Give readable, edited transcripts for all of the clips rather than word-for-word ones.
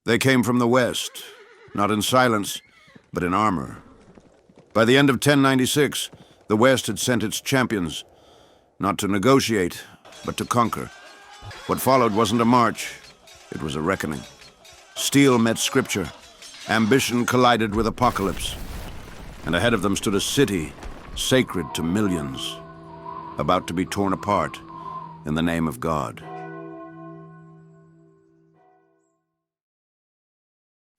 They came from the west, not in silence, but in armor. By the end of 1096, the West had sent its champions, not to negotiate, but to conquer. What followed wasn't a march, it was a reckoning. Steel met scripture, ambition collided with apocalypse, and ahead of them stood a city sacred to millions, about to be torn apart in the name of God.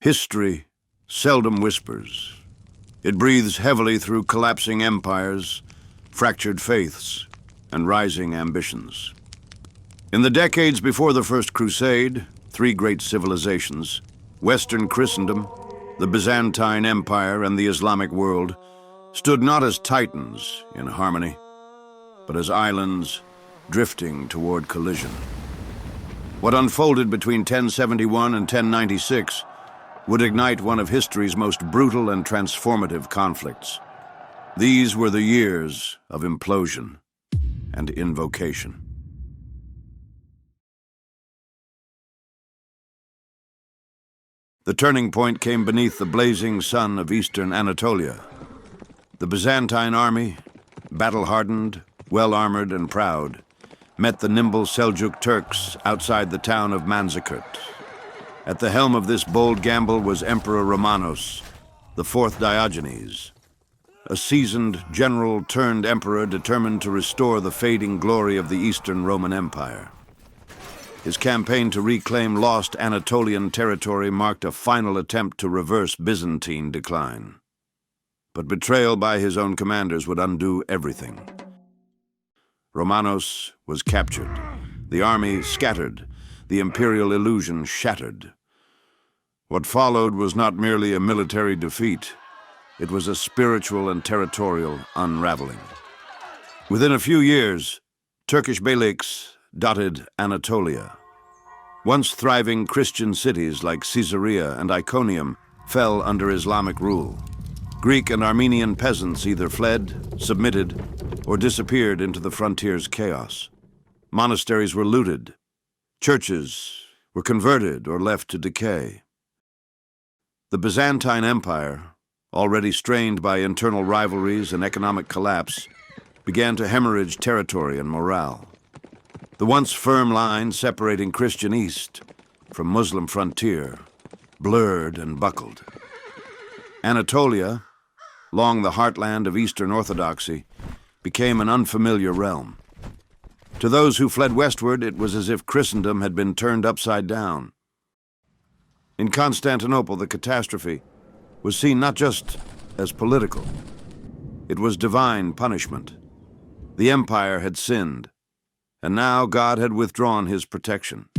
History seldom whispers. It breathes heavily through collapsing empires, fractured faiths, and rising ambitions. In the decades before the First Crusade, three great civilizations, Western Christendom, the Byzantine Empire, and the Islamic world, stood not as titans in harmony, but as islands drifting toward collision. What unfolded between 1071 and 1096 would ignite one of history's most brutal and transformative conflicts. These were the years of implosion and invocation. The turning point came beneath the blazing sun of eastern Anatolia. The Byzantine army, battle-hardened, well-armored, and proud, met the nimble Seljuk Turks outside the town of Manzikert. At the helm of this bold gamble was Emperor Romanos, the fourth Diogenes, a seasoned general turned emperor determined to restore the fading glory of the Eastern Roman Empire. His campaign to reclaim lost Anatolian territory marked a final attempt to reverse Byzantine decline. But betrayal by his own commanders would undo everything. Romanos was captured, the army scattered, the imperial illusion shattered. What followed was not merely a military defeat, it was a spiritual and territorial unraveling. Within a few years, Turkish beyliks dotted Anatolia. Once thriving Christian cities like Caesarea and Iconium fell under Islamic rule. Greek and Armenian peasants either fled, submitted, or disappeared into the frontier's chaos. Monasteries were looted. Churches were converted or left to decay. The Byzantine Empire, already strained by internal rivalries and economic collapse, began to hemorrhage territory and morale. The once firm line separating Christian East from Muslim frontier blurred and buckled. Anatolia, long the heartland of Eastern Orthodoxy, became an unfamiliar realm. To those who fled westward, it was as if Christendom had been turned upside down. In Constantinople, the catastrophe was seen not just as political. It was divine punishment. The empire had sinned, and now God had withdrawn his protection.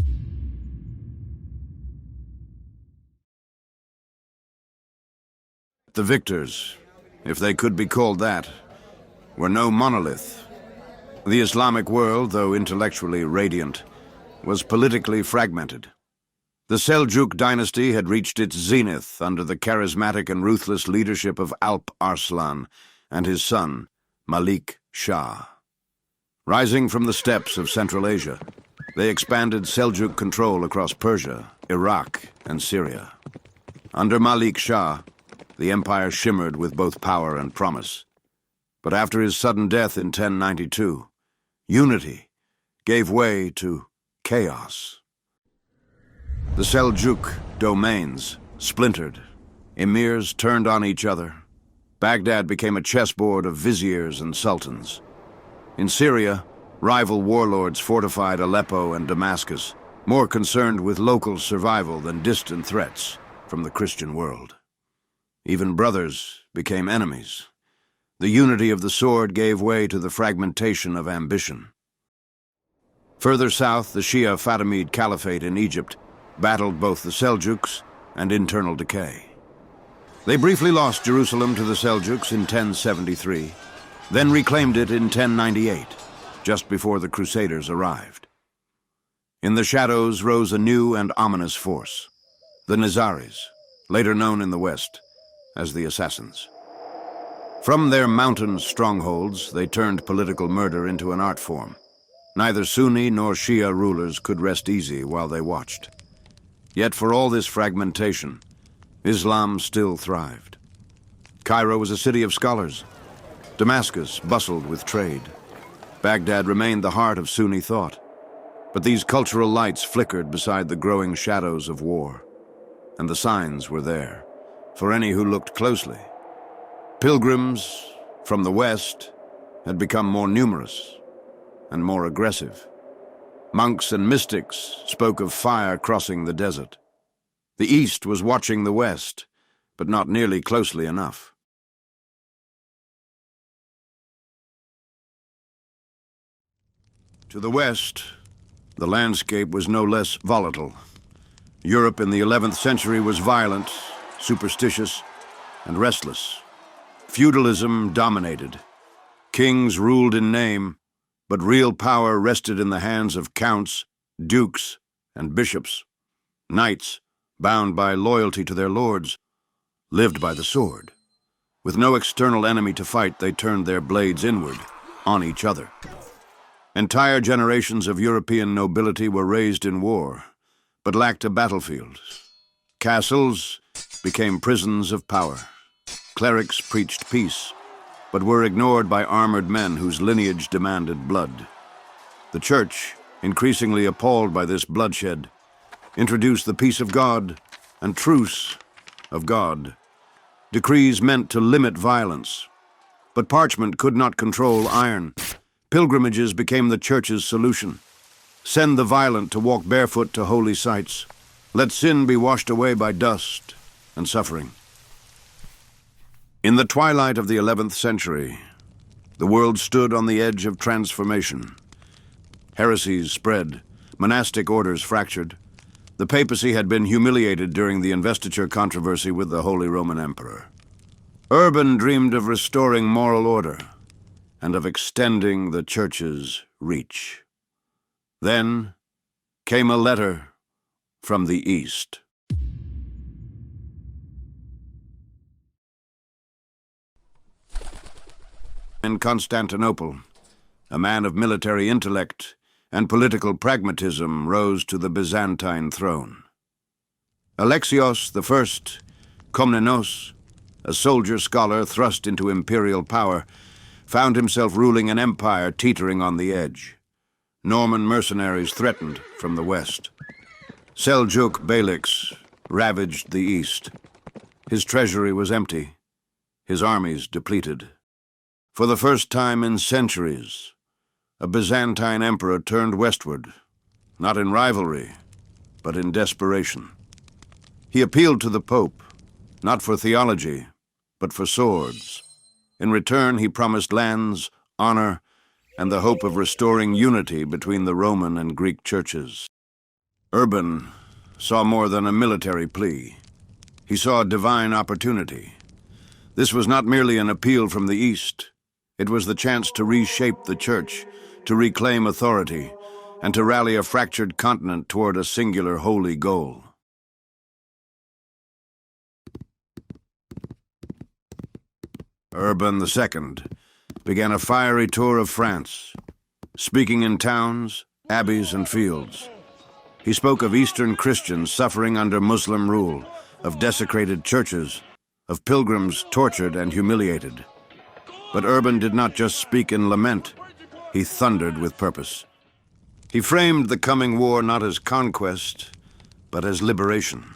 The victors, if they could be called that, were no monolith. The Islamic world, though intellectually radiant, was politically fragmented. The Seljuk dynasty had reached its zenith under the charismatic and ruthless leadership of Alp Arslan and his son, Malik Shah. Rising from the steppes of Central Asia, they expanded Seljuk control across Persia, Iraq, and Syria. Under Malik Shah, the empire shimmered with both power and promise. But after his sudden death in 1092, unity gave way to chaos. The Seljuk domains splintered. Emirs turned on each other. Baghdad became a chessboard of viziers and sultans. In Syria, rival warlords fortified Aleppo and Damascus, more concerned with local survival than distant threats from the Christian world. Even brothers became enemies. The unity of the sword gave way to the fragmentation of ambition. Further south, the Shia Fatimid Caliphate in Egypt battled both the Seljuks and internal decay. They briefly lost Jerusalem to the Seljuks in 1073, then reclaimed it in 1098, just before the Crusaders arrived. In the shadows rose a new and ominous force, the Nizaris, later known in the West as the Assassins. From their mountain strongholds, they turned political murder into an art form. Neither Sunni nor Shia rulers could rest easy while they watched. Yet for all this fragmentation, Islam still thrived. Cairo was a city of scholars. Damascus bustled with trade. Baghdad remained the heart of Sunni thought. But these cultural lights flickered beside the growing shadows of war. And the signs were there, for any who looked closely. Pilgrims from the west had become more numerous and more aggressive. Monks and mystics spoke of fire crossing the desert. The east was watching the west, but not nearly closely enough. To the west, the landscape was no less volatile. Europe in the 11th century was violent, superstitious, and restless. Feudalism dominated. Kings ruled in name, but real power rested in the hands of counts, dukes, and bishops. Knights, bound by loyalty to their lords, lived by the sword. With no external enemy to fight, they turned their blades inward, on each other. Entire generations of European nobility were raised in war, but lacked a battlefield. Castles became prisons of power. Clerics preached peace, but were ignored by armored men whose lineage demanded blood. The Church, increasingly appalled by this bloodshed, introduced the peace of God and truce of God, decrees meant to limit violence. But parchment could not control iron. Pilgrimages became the Church's solution. Send the violent to walk barefoot to holy sites. Let sin be washed away by dust and suffering. In the twilight of the 11th century, the world stood on the edge of transformation. Heresies spread, monastic orders fractured. The papacy had been humiliated during the investiture controversy with the Holy Roman Emperor. Urban dreamed of restoring moral order and of extending the Church's reach. Then came a letter from the East. In Constantinople, a man of military intellect and political pragmatism rose to the Byzantine throne. Alexios I Komnenos, a soldier scholar thrust into imperial power, found himself ruling an empire teetering on the edge. Norman mercenaries threatened from the west. Seljuk Beyliks ravaged the east. His treasury was empty, his armies depleted. For the first time in centuries, a Byzantine emperor turned westward, not in rivalry, but in desperation. He appealed to the Pope, not for theology, but for swords. In return, he promised lands, honor, and the hope of restoring unity between the Roman and Greek churches. Urban saw more than a military plea. He saw a divine opportunity. This was not merely an appeal from the East. It was the chance to reshape the Church, to reclaim authority, and to rally a fractured continent toward a singular holy goal. Urban II began a fiery tour of France, speaking in towns, abbeys, and fields. He spoke of Eastern Christians suffering under Muslim rule, of desecrated churches, of pilgrims tortured and humiliated. But Urban did not just speak in lament, he thundered with purpose. He framed the coming war not as conquest, but as liberation.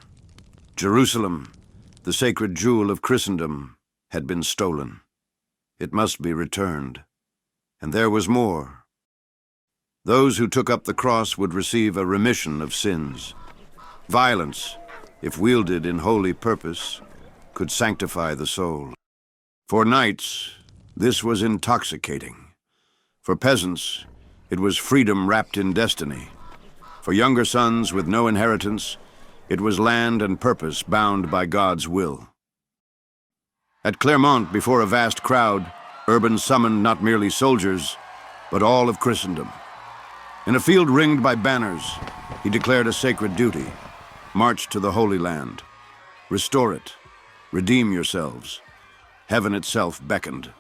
Jerusalem, the sacred jewel of Christendom, had been stolen. It must be returned. And there was more. Those who took up the cross would receive a remission of sins. Violence, if wielded in holy purpose, could sanctify the soul. For knights, this was intoxicating. For peasants, it was freedom wrapped in destiny. For younger sons with no inheritance, it was land and purpose bound by God's will. At Clermont, before a vast crowd, Urban summoned not merely soldiers, but all of Christendom. In a field ringed by banners, he declared a sacred duty: march to the Holy Land, restore it, redeem yourselves. Heaven itself beckoned.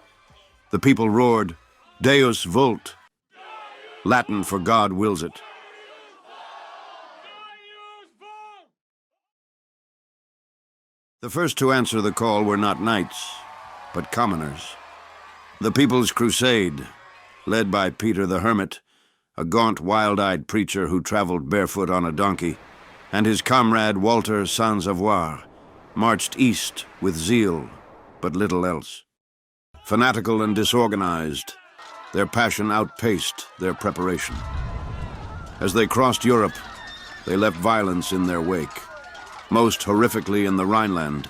The people roared, Deus vult, Latin for God wills it. The first to answer the call were not knights, but commoners. The People's Crusade, led by Peter the Hermit, a gaunt, wild-eyed preacher who traveled barefoot on a donkey, and his comrade Walter Sans-Avoir, marched east with zeal, but little else. Fanatical and disorganized, their passion outpaced their preparation. As they crossed Europe, they left violence in their wake, most horrifically in the Rhineland,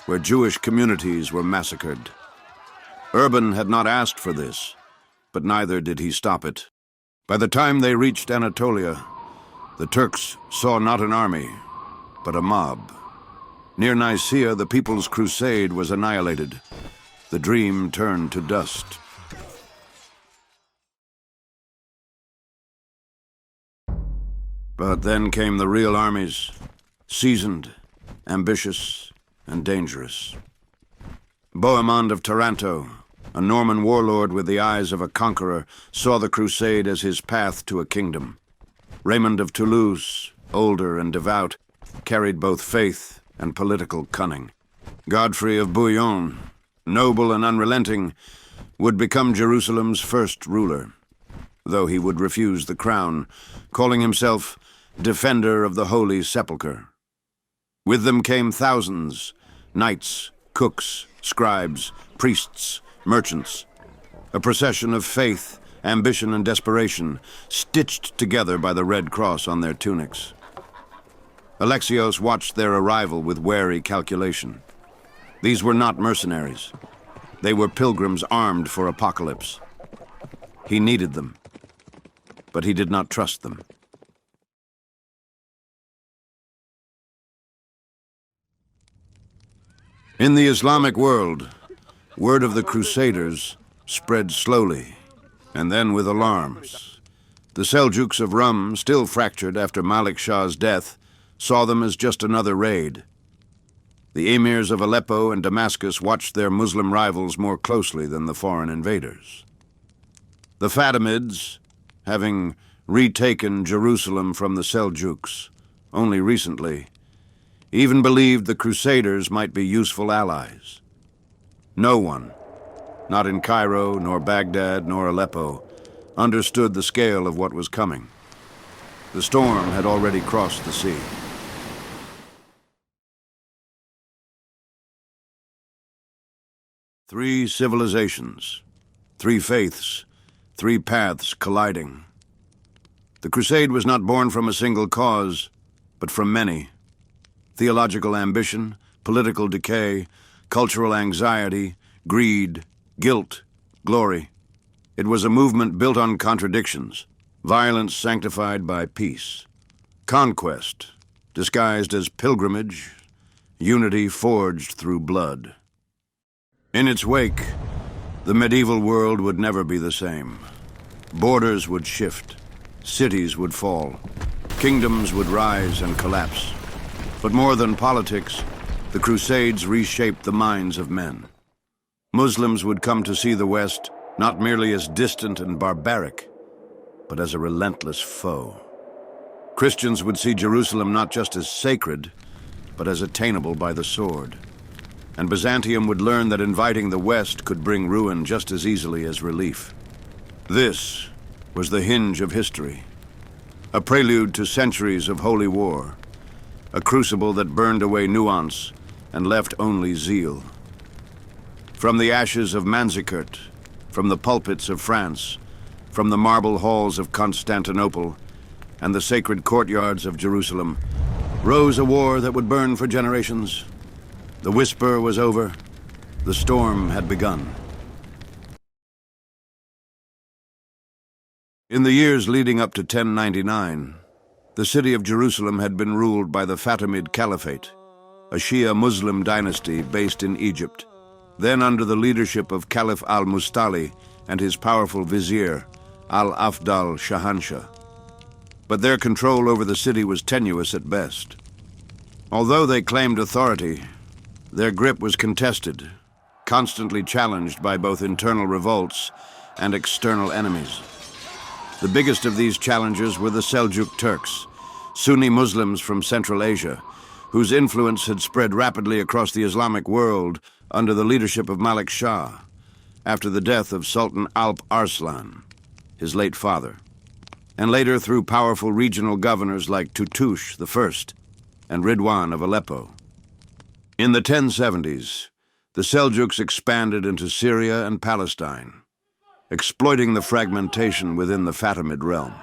where Jewish communities were massacred. Urban had not asked for this, but neither did he stop it. By the time they reached Anatolia, the Turks saw not an army, but a mob. Near Nicaea, the People's Crusade was annihilated. The dream turned to dust. But then came the real armies, seasoned, ambitious, and dangerous. Bohemond of Taranto, a Norman warlord with the eyes of a conqueror, saw the crusade as his path to a kingdom. Raymond of Toulouse, older and devout, carried both faith and political cunning. Godfrey of Bouillon, noble and unrelenting, would become Jerusalem's first ruler, though he would refuse the crown, calling himself Defender of the Holy Sepulchre. With them came thousands, knights, cooks, scribes, priests, merchants, a procession of faith, ambition, and desperation, stitched together by the Red Cross on their tunics. Alexios watched their arrival with wary calculation. These were not mercenaries. They were pilgrims armed for apocalypse. He needed them, but he did not trust them. In the Islamic world, word of the Crusaders spread slowly, and then with alarms. The Seljuks of Rum, still fractured after Malik Shah's death, saw them as just another raid. The emirs of Aleppo and Damascus watched their Muslim rivals more closely than the foreign invaders. The Fatimids, having retaken Jerusalem from the Seljuks only recently, even believed the Crusaders might be useful allies. No one, not in Cairo, nor Baghdad, nor Aleppo, understood the scale of what was coming. The storm had already crossed the sea. Three civilizations, three faiths, three paths colliding. The crusade was not born from a single cause, but from many. Theological ambition, political decay, cultural anxiety, greed, guilt, glory. It was a movement built on contradictions, violence sanctified by peace, conquest disguised as pilgrimage, unity forged through blood. In its wake, the medieval world would never be the same. Borders would shift, cities would fall, kingdoms would rise and collapse. But more than politics, the Crusades reshaped the minds of men. Muslims would come to see the West not merely as distant and barbaric, but as a relentless foe. Christians would see Jerusalem not just as sacred, but as attainable by the sword. And Byzantium would learn that inviting the West could bring ruin just as easily as relief. This was the hinge of history, a prelude to centuries of holy war, a crucible that burned away nuance and left only zeal. From the ashes of Manzikert, from the pulpits of France, from the marble halls of Constantinople, and the sacred courtyards of Jerusalem, rose a war that would burn for generations. The whisper was over. The storm had begun. In the years leading up to 1099, the city of Jerusalem had been ruled by the Fatimid Caliphate, a Shia Muslim dynasty based in Egypt, then under the leadership of Caliph al-Mustali and his powerful vizier, al-Afdal Shahanshah. But their control over the city was tenuous at best. Although they claimed authority, their grip was contested, constantly challenged by both internal revolts and external enemies. The biggest of these challengers were the Seljuk Turks, Sunni Muslims from Central Asia, whose influence had spread rapidly across the Islamic world under the leadership of Malik Shah, after the death of Sultan Alp Arslan, his late father, and later through powerful regional governors like Tutush I and Ridwan of Aleppo. In the 1070s, the Seljuks expanded into Syria and Palestine, exploiting the fragmentation within the Fatimid realm.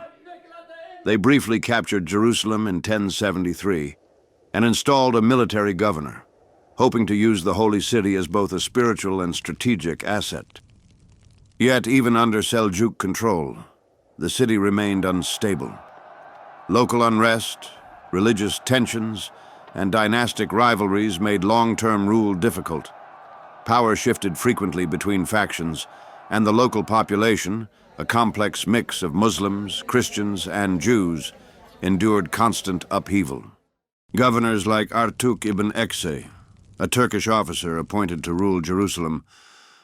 They briefly captured Jerusalem in 1073 and installed a military governor, hoping to use the Holy City as both a spiritual and strategic asset. Yet, even under Seljuk control, the city remained unstable. Local unrest, religious tensions, and dynastic rivalries made long-term rule difficult. Power shifted frequently between factions, and the local population, a complex mix of Muslims, Christians, and Jews, endured constant upheaval. Governors like Artuk ibn Ekse, a Turkish officer appointed to rule Jerusalem,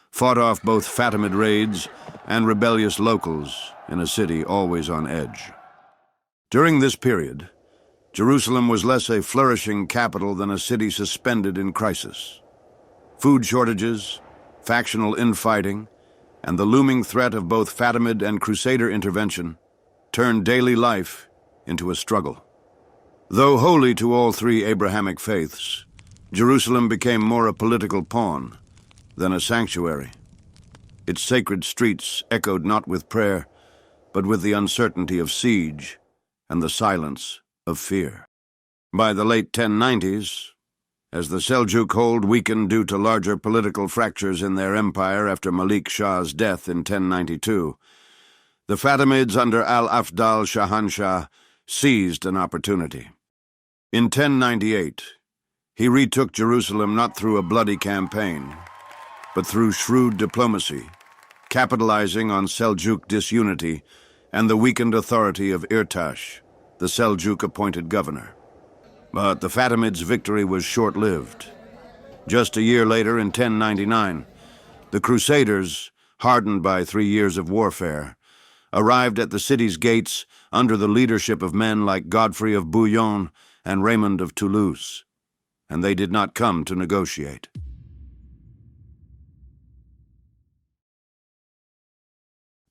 fought off both Fatimid raids and rebellious locals in a city always on edge. During this period, Jerusalem was less a flourishing capital than a city suspended in crisis. Food shortages, factional infighting, and the looming threat of both Fatimid and Crusader intervention turned daily life into a struggle. Though holy to all three Abrahamic faiths, Jerusalem became more a political pawn than a sanctuary. Its sacred streets echoed not with prayer, but with the uncertainty of siege and the silence of fear. By the late 1090s, as the Seljuk hold weakened due to larger political fractures in their empire after Malik Shah's death in 1092, the Fatimids under Al-Afdal Shahanshah seized an opportunity. In 1098, he retook Jerusalem not through a bloody campaign, but through shrewd diplomacy, capitalizing on Seljuk disunity and the weakened authority of Irtash, the Seljuk-appointed governor. But the Fatimids' victory was short-lived. Just a year later, in 1099, the Crusaders, hardened by 3 years of warfare, arrived at the city's gates under the leadership of men like Godfrey of Bouillon and Raymond of Toulouse, and they did not come to negotiate.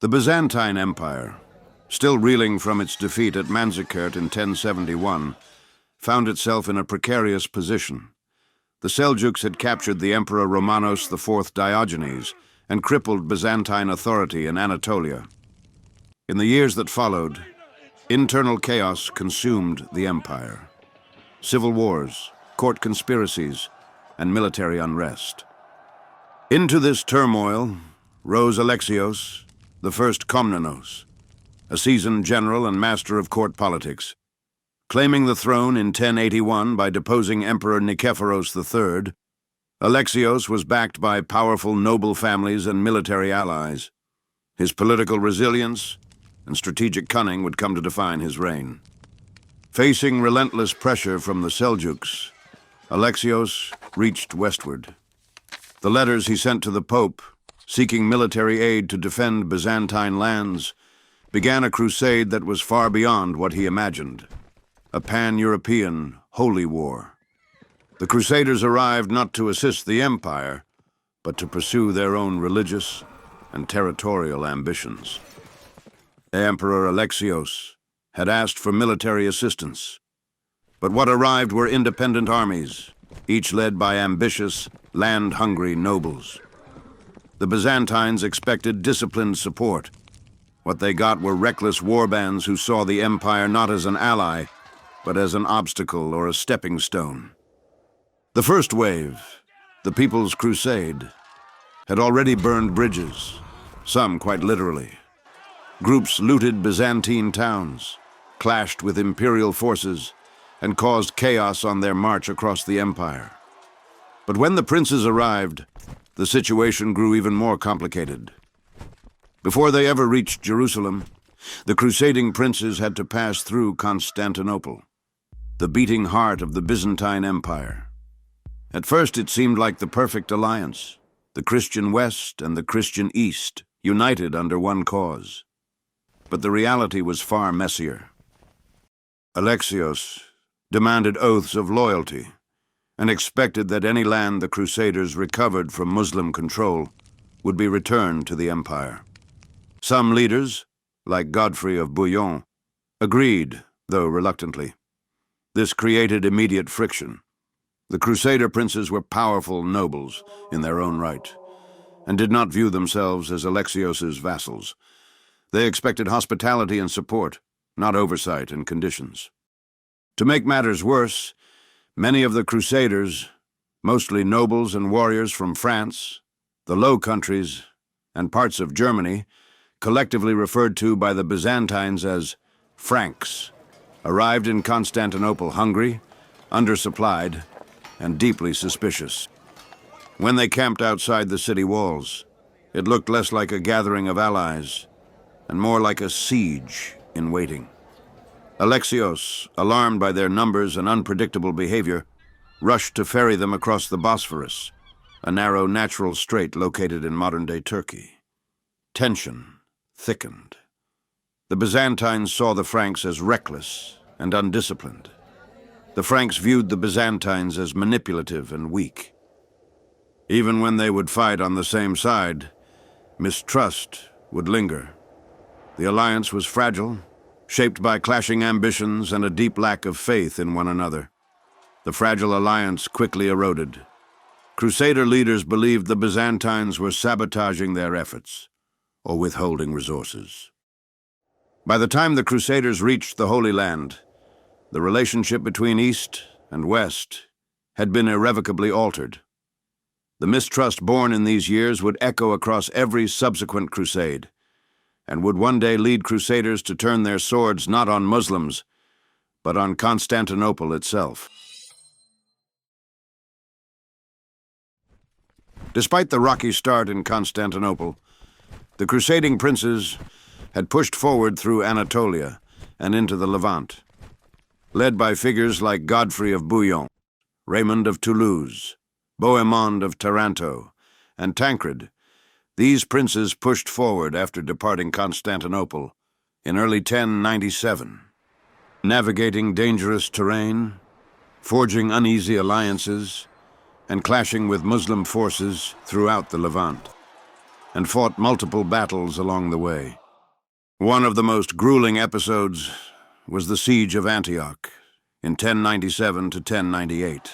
The Byzantine Empire, still reeling from its defeat at Manzikert in 1071, found itself in a precarious position. The Seljuks had captured the Emperor Romanos IV Diogenes and crippled Byzantine authority in Anatolia. In the years that followed, internal chaos consumed the empire. Civil wars, court conspiracies, and military unrest. Into this turmoil rose Alexios, the first Komnenos, a seasoned general and master of court politics. Claiming the throne in 1081 by deposing Emperor Nikephoros III, Alexios was backed by powerful noble families and military allies. His political resilience and strategic cunning would come to define his reign. Facing relentless pressure from the Seljuks, Alexios reached westward. The letters he sent to the Pope, seeking military aid to defend Byzantine lands, began a crusade that was far beyond what he imagined. A pan-European holy war. The Crusaders arrived not to assist the empire, but to pursue their own religious and territorial ambitions. Emperor Alexios had asked for military assistance, but what arrived were independent armies, each led by ambitious, land-hungry nobles. The Byzantines expected disciplined support. What they got were reckless warbands who saw the empire not as an ally, but as an obstacle or a stepping stone. The first wave, the People's Crusade, had already burned bridges, some quite literally. Groups looted Byzantine towns, clashed with imperial forces, and caused chaos on their march across the empire. But when the princes arrived, the situation grew even more complicated. Before they ever reached Jerusalem, the crusading princes had to pass through Constantinople, the beating heart of the Byzantine Empire. At first it seemed like the perfect alliance, the Christian West and the Christian East, united under one cause. But the reality was far messier. Alexios, demanded oaths of loyalty, and expected that any land the Crusaders recovered from Muslim control would be returned to the empire. Some leaders, like Godfrey of Bouillon, agreed, though reluctantly. This created immediate friction. The Crusader princes were powerful nobles in their own right, and did not view themselves as Alexios's vassals. They expected hospitality and support, not oversight and conditions. To make matters worse, many of the Crusaders, mostly nobles and warriors from France, the Low Countries, and parts of Germany, collectively referred to by the Byzantines as Franks, arrived in Constantinople hungry, undersupplied, and deeply suspicious. When they camped outside the city walls, it looked less like a gathering of allies and more like a siege in waiting. Alexios, alarmed by their numbers and unpredictable behavior, rushed to ferry them across the Bosphorus, a narrow natural strait located in modern-day Turkey. Tension thickened. The Byzantines saw the Franks as reckless and undisciplined. The Franks viewed the Byzantines as manipulative and weak. Even when they would fight on the same side, mistrust would linger. The alliance was fragile, shaped by clashing ambitions and a deep lack of faith in one another. The fragile alliance quickly eroded. Crusader leaders believed the Byzantines were sabotaging their efforts or withholding resources. By the time the Crusaders reached the Holy Land, the relationship between East and West had been irrevocably altered. The mistrust born in these years would echo across every subsequent crusade, and would one day lead Crusaders to turn their swords not on Muslims, but on Constantinople itself. Despite the rocky start in Constantinople, the crusading princes had pushed forward through Anatolia and into the Levant. Led by figures like Godfrey of Bouillon, Raymond of Toulouse, Bohemond of Taranto, and Tancred, these princes pushed forward after departing Constantinople in early 1097, navigating dangerous terrain, forging uneasy alliances, and clashing with Muslim forces throughout the Levant, and fought multiple battles along the way. One of the most grueling episodes was the Siege of Antioch in 1097 to 1098.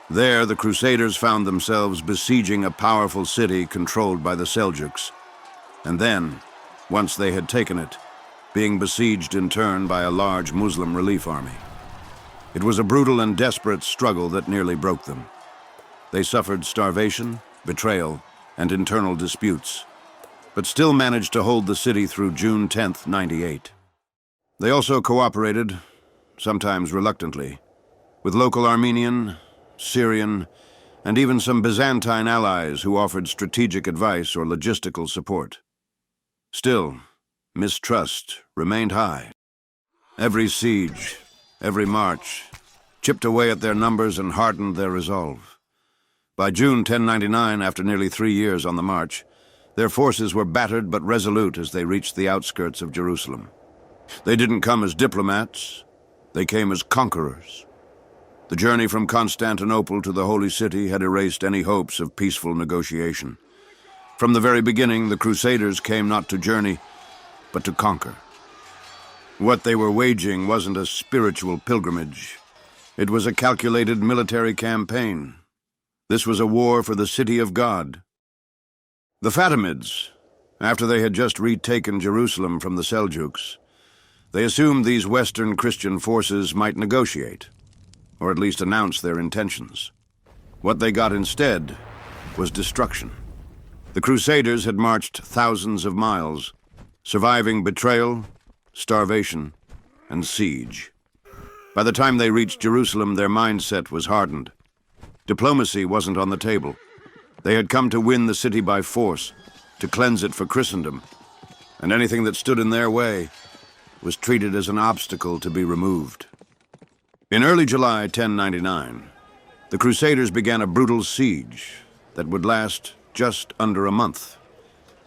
There, the Crusaders found themselves besieging a powerful city controlled by the Seljuks, and then, once they had taken it, being besieged in turn by a large Muslim relief army. It was a brutal and desperate struggle that nearly broke them. They suffered starvation, betrayal, and internal disputes, but still managed to hold the city through June 10th, 98. They also cooperated, sometimes reluctantly, with local Armenian, Syrian, and even some Byzantine allies who offered strategic advice or logistical support. Still, mistrust remained high. Every siege, every march, chipped away at their numbers and hardened their resolve. By June 1099, after nearly 3 years on the march, their forces were battered but resolute as they reached the outskirts of Jerusalem. They didn't come as diplomats, they came as conquerors. The journey from Constantinople to the Holy City had erased any hopes of peaceful negotiation. From the very beginning, the Crusaders came not to journey, but to conquer. What they were waging wasn't a spiritual pilgrimage. It was a calculated military campaign. This was a war for the city of God. The Fatimids, after they had just retaken Jerusalem from the Seljuks, they assumed these Western Christian forces might negotiate, or at least announce their intentions. What they got instead was destruction. The Crusaders had marched thousands of miles, surviving betrayal, starvation, and siege. By the time they reached Jerusalem, their mindset was hardened. Diplomacy wasn't on the table. They had come to win the city by force, to cleanse it for Christendom, and anything that stood in their way was treated as an obstacle to be removed. In early July 1099, the Crusaders began a brutal siege that would last just under a month.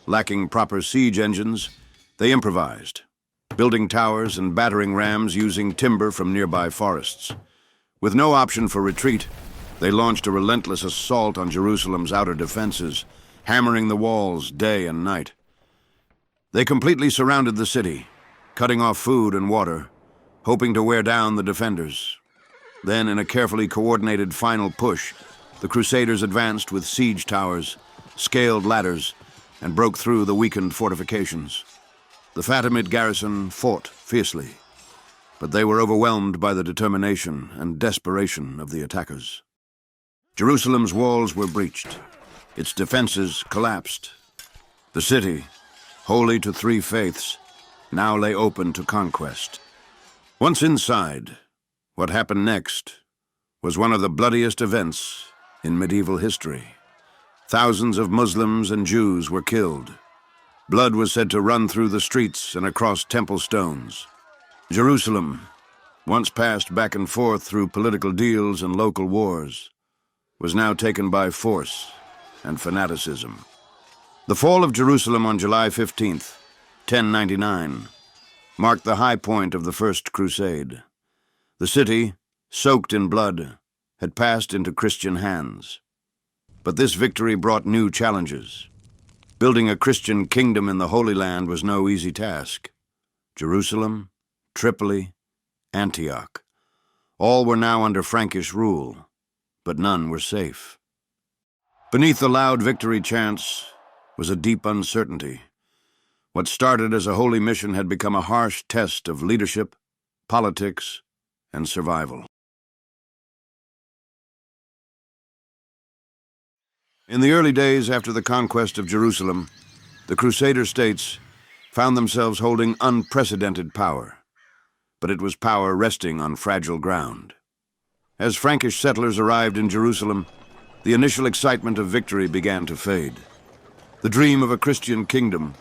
Lacking proper siege engines, they improvised, building towers and battering rams using timber from nearby forests. With no option for retreat, they launched a relentless assault on Jerusalem's outer defenses, hammering the walls day and night. They completely surrounded the city, cutting off food and water, hoping to wear down the defenders. Then, in a carefully coordinated final push, the Crusaders advanced with siege towers, scaled ladders, and broke through the weakened fortifications. The Fatimid garrison fought fiercely, but they were overwhelmed by the determination and desperation of the attackers. Jerusalem's walls were breached. Its defenses collapsed. The city, holy to three faiths, now lay open to conquest. Once inside, what happened next was one of the bloodiest events in medieval history. Thousands of Muslims and Jews were killed. Blood was said to run through the streets and across temple stones. Jerusalem, once passed back and forth through political deals and local wars, was now taken by force and fanaticism. The fall of Jerusalem on July 15th, 1099, marked the high point of the First Crusade. The city, soaked in blood, had passed into Christian hands. But this victory brought new challenges. Building a Christian kingdom in the Holy Land was no easy task. Jerusalem, Tripoli, Antioch, all were now under Frankish rule, but none were safe. Beneath the loud victory chants was a deep uncertainty. What started as a holy mission had become a harsh test of leadership, politics, and survival. In the early days after the conquest of Jerusalem, the Crusader States found themselves holding unprecedented power, but it was power resting on fragile ground. As Frankish settlers arrived in Jerusalem, the initial excitement of victory began to fade. The dream of a Christian kingdom,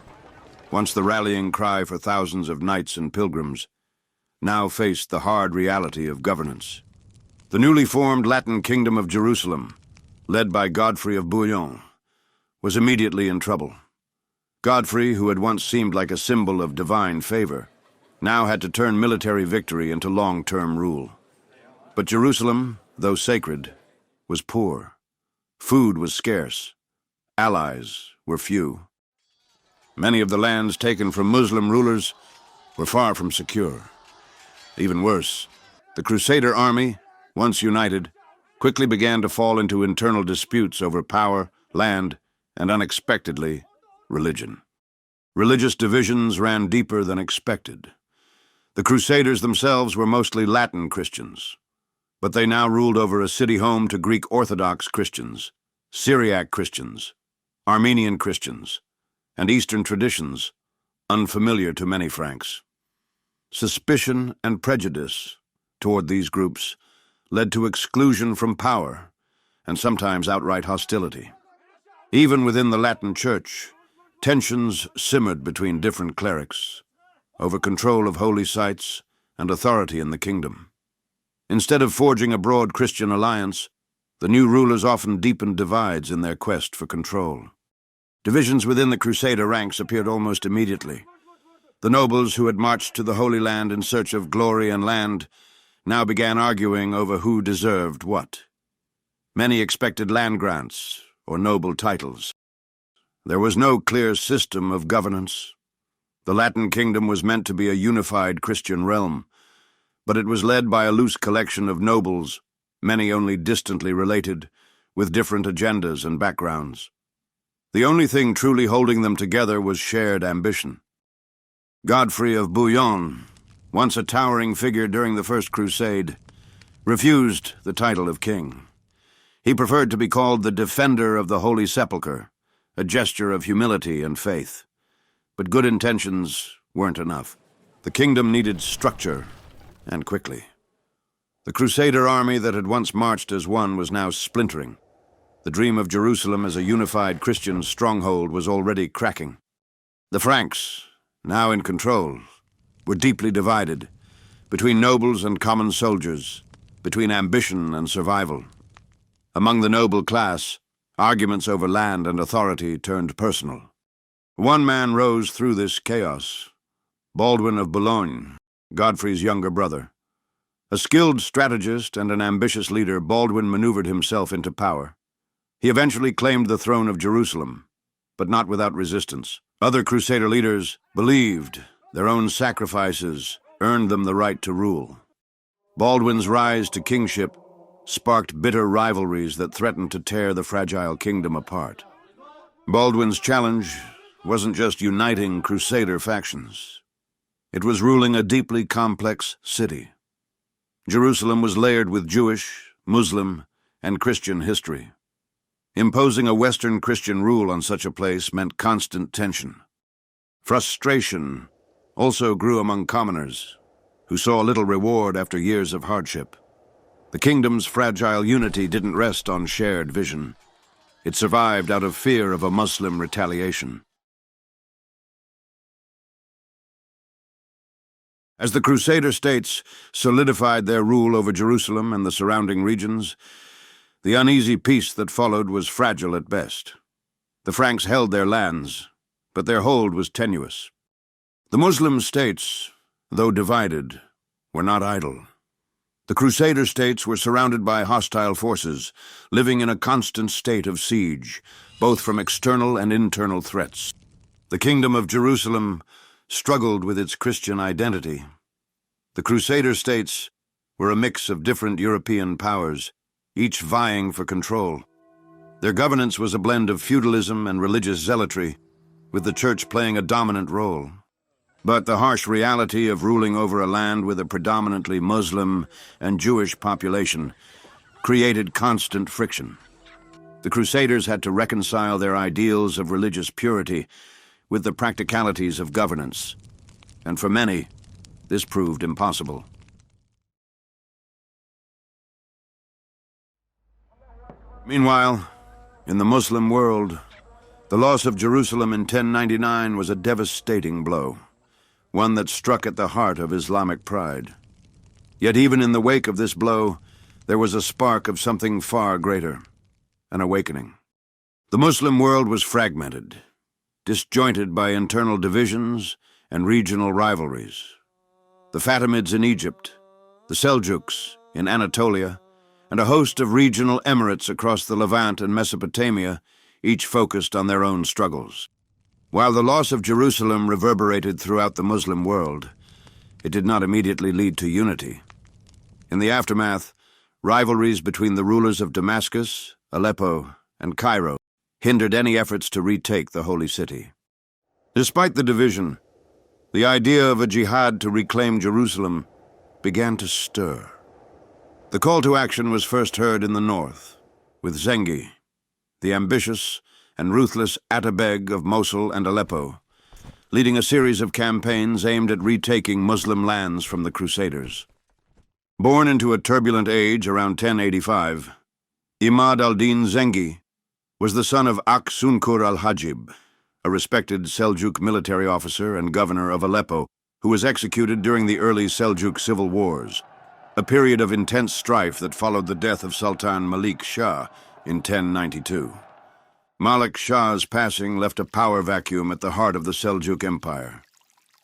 once the rallying cry for thousands of knights and pilgrims, now faced the hard reality of governance. The newly formed Latin Kingdom of Jerusalem, led by Godfrey of Bouillon, was immediately in trouble. Godfrey, who had once seemed like a symbol of divine favor, now had to turn military victory into long-term rule. But Jerusalem, though sacred, was poor. Food was scarce. Allies were few. Many of the lands taken from Muslim rulers were far from secure. Even worse, the Crusader army, once united, quickly began to fall into internal disputes over power, land, and unexpectedly, religion. Religious divisions ran deeper than expected. The Crusaders themselves were mostly Latin Christians, but they now ruled over a city home to Greek Orthodox Christians, Syriac Christians, Armenian Christians, and Eastern traditions unfamiliar to many Franks. Suspicion and prejudice toward these groups led to exclusion from power and sometimes outright hostility. Even within the Latin Church, tensions simmered between different clerics over control of holy sites and authority in the kingdom. Instead of forging a broad Christian alliance, the new rulers often deepened divides in their quest for control. Divisions within the Crusader ranks appeared almost immediately. The nobles who had marched to the Holy Land in search of glory and land now began arguing over who deserved what. Many expected land grants or noble titles. There was no clear system of governance. The Latin kingdom was meant to be a unified Christian realm, but it was led by a loose collection of nobles, many only distantly related, with different agendas and backgrounds. The only thing truly holding them together was shared ambition. Godfrey of Bouillon, once a towering figure during the First Crusade, refused the title of king. He preferred to be called the Defender of the Holy Sepulchre, a gesture of humility and faith. But good intentions weren't enough. The kingdom needed structure, and quickly. The Crusader army that had once marched as one was now splintering. The dream of Jerusalem as a unified Christian stronghold was already cracking. The Franks, now in control, were deeply divided, between nobles and common soldiers, between ambition and survival. Among the noble class, arguments over land and authority turned personal. One man rose through this chaos, Baldwin of Boulogne, Godfrey's younger brother. A skilled strategist and an ambitious leader, Baldwin maneuvered himself into power. He eventually claimed the throne of Jerusalem, but not without resistance. Other Crusader leaders believed their own sacrifices earned them the right to rule. Baldwin's rise to kingship sparked bitter rivalries that threatened to tear the fragile kingdom apart. Baldwin's challenge wasn't just uniting Crusader factions. It was ruling a deeply complex city. Jerusalem was layered with Jewish, Muslim, and Christian history. Imposing a Western Christian rule on such a place meant constant tension. Frustration also grew among commoners, who saw little reward after years of hardship. The kingdom's fragile unity didn't rest on shared vision. It survived out of fear of a Muslim retaliation. As the Crusader States solidified their rule over Jerusalem and the surrounding regions, the uneasy peace that followed was fragile at best. The Franks held their lands, but their hold was tenuous. The Muslim states, though divided, were not idle. The Crusader states were surrounded by hostile forces, living in a constant state of siege, both from external and internal threats. The Kingdom of Jerusalem struggled with its Christian identity. The Crusader states were a mix of different European powers, each vying for control. Their governance was a blend of feudalism and religious zealotry, with the church playing a dominant role. But the harsh reality of ruling over a land with a predominantly Muslim and Jewish population created constant friction. The Crusaders had to reconcile their ideals of religious purity with the practicalities of governance, and for many, this proved impossible. Meanwhile, in the Muslim world, the loss of Jerusalem in 1099 was a devastating blow, one that struck at the heart of Islamic pride. Yet even in the wake of this blow, there was a spark of something far greater, an awakening. The Muslim world was fragmented, disjointed by internal divisions and regional rivalries. The Fatimids in Egypt, the Seljuks in Anatolia, and a host of regional emirates across the Levant and Mesopotamia, each focused on their own struggles. While the loss of Jerusalem reverberated throughout the Muslim world, it did not immediately lead to unity. In the aftermath, rivalries between the rulers of Damascus, Aleppo, and Cairo hindered any efforts to retake the Holy City. Despite the division, the idea of a jihad to reclaim Jerusalem began to stir. The call to action was first heard in the north, with Zengi, the ambitious and ruthless Atabeg of Mosul and Aleppo, leading a series of campaigns aimed at retaking Muslim lands from the Crusaders. Born into a turbulent age around 1085, Imad al-Din Zengi was the son of Ak-Sunkur al-Hajib, a respected Seljuk military officer and governor of Aleppo, who was executed during the early Seljuk civil wars, a period of intense strife that followed the death of Sultan Malik Shah in 1092. Malik Shah's passing left a power vacuum at the heart of the Seljuk Empire,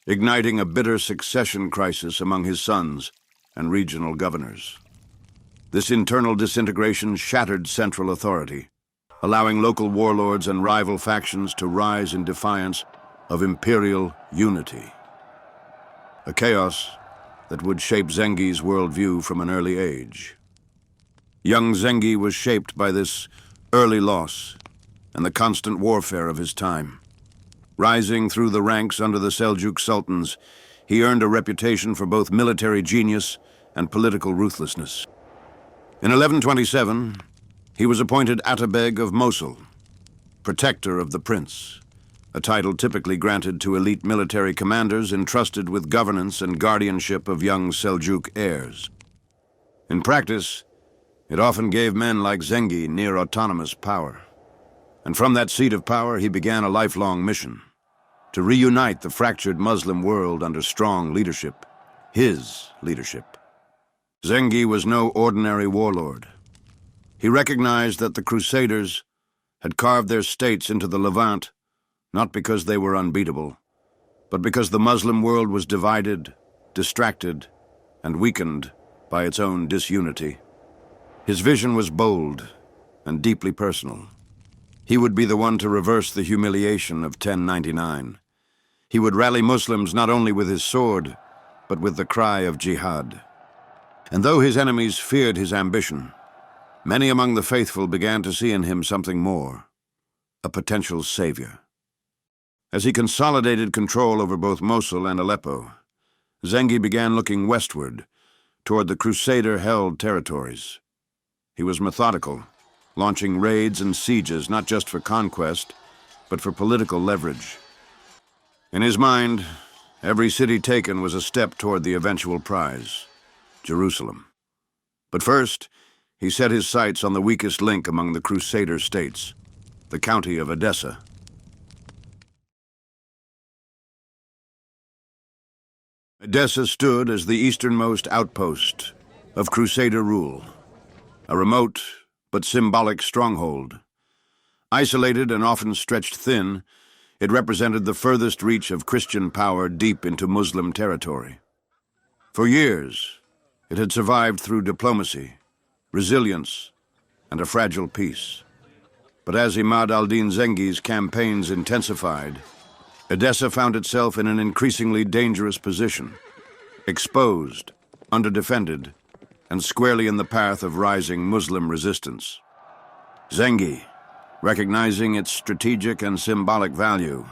igniting a bitter succession crisis among his sons and regional governors. This internal disintegration shattered central authority, allowing local warlords and rival factions to rise in defiance of imperial unity. A chaos that would shape Zengi's worldview from an early age. Young Zengi was shaped by this early loss and the constant warfare of his time. Rising through the ranks under the Seljuk sultans, he earned a reputation for both military genius and political ruthlessness. In 1127, he was appointed Atabeg of Mosul, protector of the prince, a title typically granted to elite military commanders entrusted with governance and guardianship of young Seljuk heirs. In practice, it often gave men like Zengi near autonomous power. And from that seat of power, he began a lifelong mission: to reunite the fractured Muslim world under strong leadership, his leadership. Zengi was no ordinary warlord. He recognized that the Crusaders had carved their states into the Levant not because they were unbeatable, but because the Muslim world was divided, distracted, and weakened by its own disunity. His vision was bold and deeply personal. He would be the one to reverse the humiliation of 1099. He would rally Muslims not only with his sword, but with the cry of jihad. And though his enemies feared his ambition, many among the faithful began to see in him something more, a potential savior. As he consolidated control over both Mosul and Aleppo, Zengi began looking westward, toward the Crusader-held territories. He was methodical, launching raids and sieges not just for conquest, but for political leverage. In his mind, every city taken was a step toward the eventual prize, Jerusalem. But first, he set his sights on the weakest link among the Crusader States, the county of Edessa. Edessa stood as the easternmost outpost of Crusader rule, a remote but symbolic stronghold. Isolated and often stretched thin, it represented the furthest reach of Christian power deep into Muslim territory. For years, it had survived through diplomacy, resilience, and a fragile peace. But as Imad al-Din Zengi's campaigns intensified, Edessa found itself in an increasingly dangerous position, exposed, underdefended, and squarely in the path of rising Muslim resistance. Zengi, recognizing its strategic and symbolic value,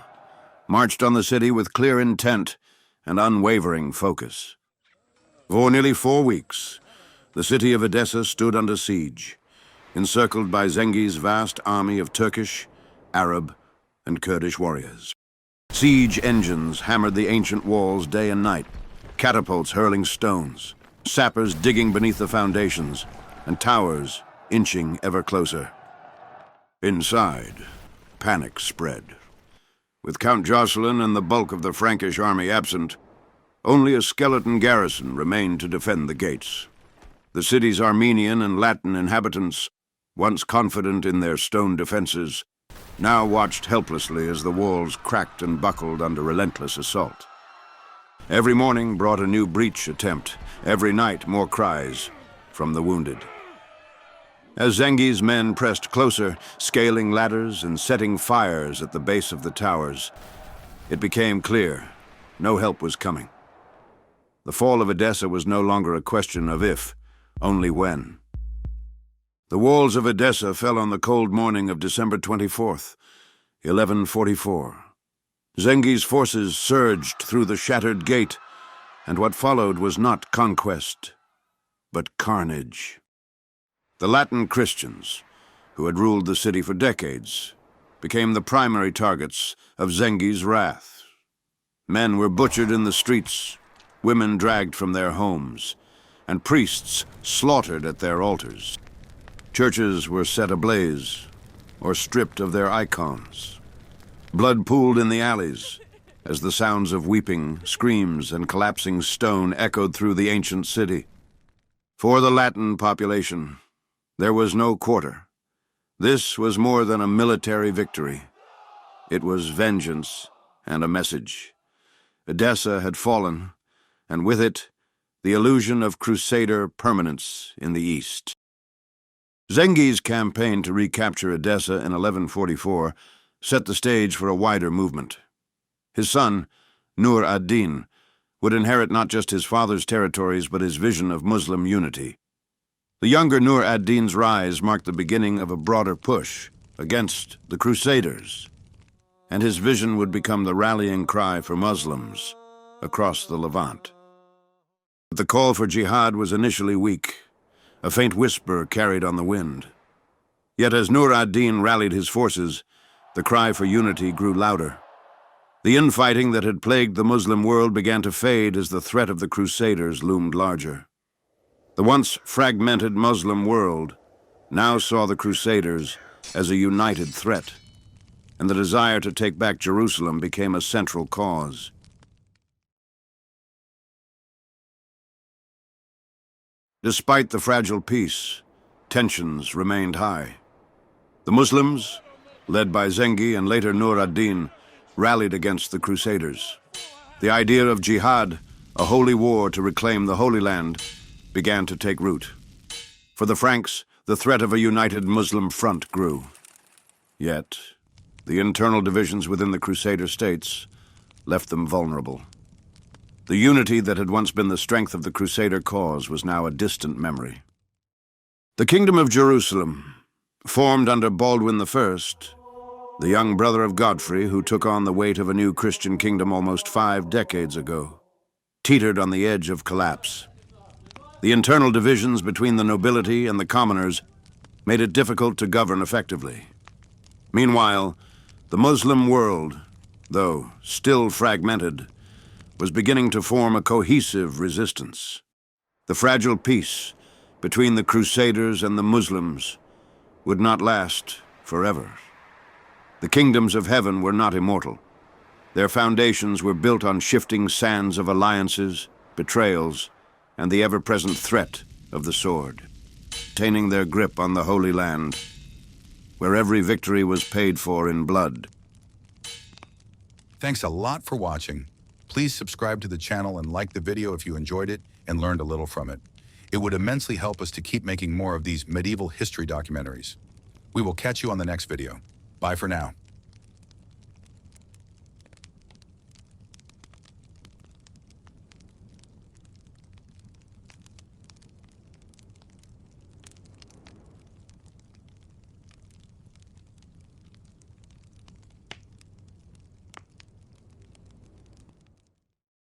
marched on the city with clear intent and unwavering focus. For nearly 4 weeks, the city of Edessa stood under siege, encircled by Zengi's vast army of Turkish, Arab, and Kurdish warriors. Siege engines hammered the ancient walls day and night, catapults hurling stones, sappers digging beneath the foundations, and towers inching ever closer. Inside, panic spread. With Count Jocelyn and the bulk of the Frankish army absent, only a skeleton garrison remained to defend the gates. The city's Armenian and Latin inhabitants, once confident in their stone defenses, now watched helplessly as the walls cracked and buckled under relentless assault. Every morning brought a new breach attempt, every night more cries from the wounded. As Zengi's men pressed closer, scaling ladders and setting fires at the base of the towers, it became clear no help was coming. The fall of Edessa was no longer a question of if, only when. The walls of Edessa fell on the cold morning of December 24th, 1144. Zengi's forces surged through the shattered gate, and what followed was not conquest, but carnage. The Latin Christians, who had ruled the city for decades, became the primary targets of Zengi's wrath. Men were butchered in the streets, women dragged from their homes, and priests slaughtered at their altars. Churches were set ablaze or stripped of their icons. Blood pooled in the alleys as the sounds of weeping, screams, and collapsing stone echoed through the ancient city. For the Latin population, there was no quarter. This was more than a military victory. It was vengeance and a message. Edessa had fallen, and with it, the illusion of Crusader permanence in the East. Zengi's campaign to recapture Edessa in 1144 set the stage for a wider movement. His son, Nur ad-Din, would inherit not just his father's territories but his vision of Muslim unity. The younger Nur ad-Din's rise marked the beginning of a broader push against the Crusaders, and his vision would become the rallying cry for Muslims across the Levant. But the call for jihad was initially weak, a faint whisper carried on the wind. Yet as Nur ad-Din rallied his forces, the cry for unity grew louder. The infighting that had plagued the Muslim world began to fade as the threat of the Crusaders loomed larger. The once fragmented Muslim world now saw the Crusaders as a united threat, and the desire to take back Jerusalem became a central cause. Despite the fragile peace, tensions remained high. The Muslims, led by Zengi and later Nur ad-Din, rallied against the Crusaders. The idea of jihad, a holy war to reclaim the Holy Land, began to take root. For the Franks, the threat of a united Muslim front grew. Yet, the internal divisions within the Crusader States left them vulnerable. The unity that had once been the strength of the Crusader cause was now a distant memory. The Kingdom of Jerusalem, formed under Baldwin I, the young brother of Godfrey who took on the weight of a new Christian kingdom almost 5 decades ago, teetered on the edge of collapse. The internal divisions between the nobility and the commoners made it difficult to govern effectively. Meanwhile, the Muslim world, though still fragmented, was beginning to form a cohesive resistance. The fragile peace between the Crusaders and the Muslims would not last forever. The kingdoms of heaven were not immortal. Their foundations were built on shifting sands of alliances, betrayals, and the ever-present threat of the sword, maintaining their grip on the Holy Land, where every victory was paid for in blood. Thanks a lot for watching. Please subscribe to the channel and like the video if you enjoyed it and learned a little from it. It would immensely help us to keep making more of these medieval history documentaries. We will catch you on the next video. Bye for now.